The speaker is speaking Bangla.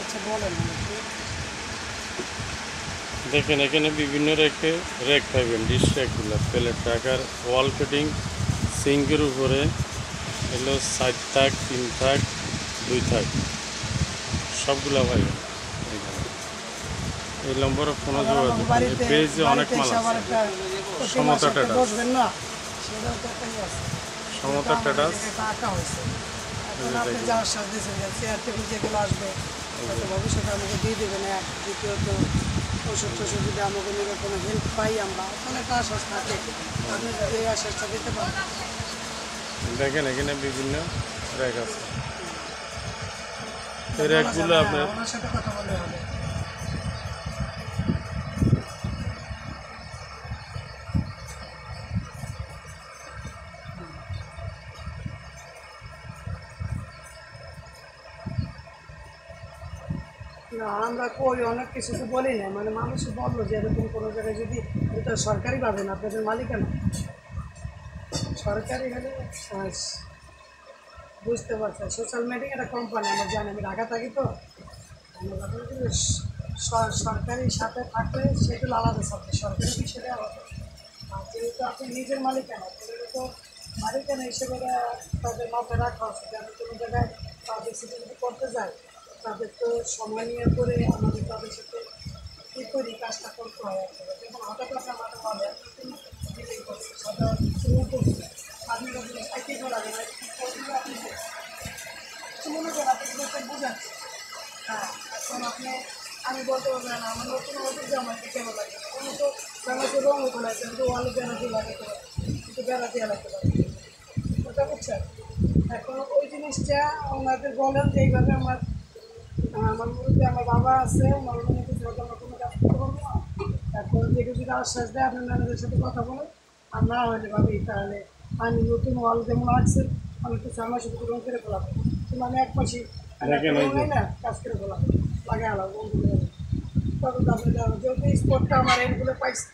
আচ্ছা বলেন দেখেন এখানে বিভিন্ন র্যাক পাইবেন, ডিশ র্যাকগুলো, প্লেট রাখার, ওয়াল ফিটিং, সিঙ্কের উপরে এগুলো 4 থাক, 3 থাক, 2 থাক, সবগুলা পাইবেন এখানে। এই নম্বরে ফোনে যোগাযোগ করুন। পেজে অনেক মাল আছে। সমতা ট্রেডার্স, বসবেন না সেটাও তো একটাই আছে। সমতা ট্রেডার্স। এটা আঁকা হয়েছে। এখন আপনি যা আশ্বাস দিয়েছেন যে চেয়ার টেবিল যেগুলো আসবে হয়তো ভবিষ্যতে আমাকে দিয়ে দেবেন। এক দ্বিতীয়ত ওষুধ টষুধ যদি আমাকে নিয়ে কোনো হেল্প পাই আমরা, তাহলে একটা আশ্বাস থাকে। আপনি যদি এই আশ্বাসটা দিতে পারেন। দেখেন এখানে বিভিন্ন র্যাক আছে। এই র্যাকগুলো আপনার ওনার সাথে কথা বলতে হবে। না আমরা কই অনেক কিছু তো বলি না, মানে মানুষ বললো যে এরকম কোনো জায়গায় যদি এটা সরকারি পাবেন আপনাদের মালিকানা সরকারি হলে বুঝতে পারছেন। সোশ্যাল মিডিয়া একটা কোম্পানি আমরা জানি, আমি ঢাকা থাকি তো আমরা ব্যাপারে কিন্তু সরকারি সাথে থাকলে সেগুলো আলাদা সাবজেক্ট, সরকারি বিষয়টা আলাদা। আর যেহেতু আপনি নিজের মালিকানা তাহলে তো মালিকানা হিসেবে তাদের মাথায় রাখা উচিত। যেন কোনো জায়গায় তাদের সাথে যদি করতে যায় তাদের তো সময় নিয়ে করে আমাদের তাদের সাথে কী করি কাজটা করতে হয়। আসলে যখন হঠাৎ আপনার মাথা পাবে ডিলেই করছে সাধারণ শুরু করছে আপনি যদি সাইকেল করা যাবে আপনি মনে করেন আপনি কিন্তু বোঝাচ্ছি। হ্যাঁ এখন আপনি আমি বলতে পারবেন না আমার নতুন নতুন জামাইকে কেন লাগে কোনো তো জামাইকে রঙও ফেলাইছে কিন্তু ওয়ালে বেড়া দিয়ে লাগাতে পারে, কিন্তু বেড়া দিয়ে লাগাতে পারে ওটা বুঝছেন। এখন ওই জিনিসটা ওনাদের বলেন যে এইভাবে আমার মুরব্বী আমার বাবা আছে আমার মনে কিছু হয়তো আমরা কোনো কাজ করতে পারবো না। এখন যেটা যদি আশ্বাস দেয় আপনার ম্যানেজারের সাথে কথা বলে আর না হলে ভাবি তাহলে আমি নতুন ওয়াল যেমন আসছে আমি একটু 6 মাসে রং করে ফেলাবো, কিন্তু আমি 1 মাসই দেখেন এই যে না কাজ করে ফেলাবো লাগে আলাদা বন্ধু তবে তো আপনি যেহেতু স্পটটা আমার এগুলো পাইছি